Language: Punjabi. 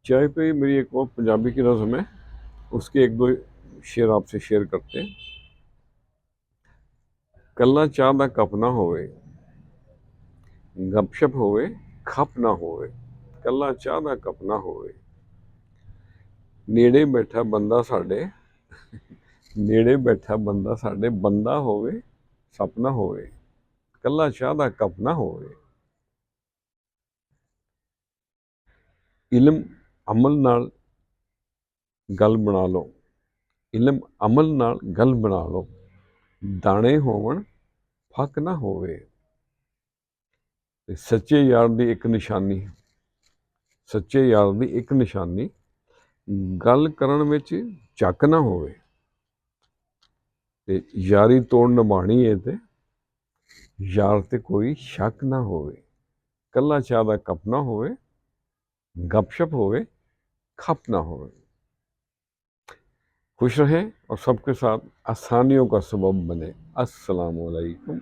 चाय पे मेरी एक और पंजाबी की नज़म है, उसके एक दो शेर आपसे शेयर करते हैं। ਕੱਲਾ ਚਾਹ ਦਾ ਕੱਪ ਨਾ ਹੋਵੇ, ਗੱਪਸ਼ਪ ਹੋਵੇ, ਖੱਪ ਨਾ ਹੋਵੇ। ਕੱਲਾ ਚਾਹ ਦਾ ਕੱਪ ਨਾ ਹੋਵੇ, ਨੇੜੇ ਬੈਠਾ ਬੰਦਾ ਸਾਡੇ, ਨੇੜੇ ਬੈਠਾ ਬੰਦਾ ਸਾਡੇ ਬੰਦਾ ਹੋਵੇ, ਸੱਪ ਨਾ ਹੋਵੇ। ਕੱਲਾ ਚਾਹ ਦਾ ਕੱਪ ਨਾ ਹੋਵੇ। ਇਲਮ ਅਮਲ ਨਾਲ ਗੱਲ ਬਣਾ ਲਓ, ਇਲਮ ਅਮਲ ਨਾਲ ਗੱਲ ਬਣਾ ਲਓ। ਦਾਣੇ ਹੋਵਣ ਫੱਕ ਨਾ ਹੋਵੇ। ਤੇ ਸੱਚੇ ਯਾਰ ਦੀ ਇੱਕ ਨਿਸ਼ਾਨੀ, ਸੱਚੇ ਯਾਰ ਦੀ ਇੱਕ ਨਿਸ਼ਾਨੀ, ਗੱਲ ਕਰਨ ਵਿੱਚ ਝੱਕ ਨਾ ਹੋਵੇ। ਤੇ ਯਾਰੀ ਤੋੜ ਨਿਭਾਣੀ ਹੈ ਤੇ ਯਾਰ ਤੇ ਕੋਈ ਸ਼ੱਕ ਨਾ ਹੋਵੇ। ਕੱਲਾ ਚਾਹ ਦਾ ਕੱਪ ਨਾ ਹੋਵੇ, गपशप होवे, खप ना होवे। खुश रहें और सबके साथ आसानियों का सबब बने। अस्सलामु अलैकुम।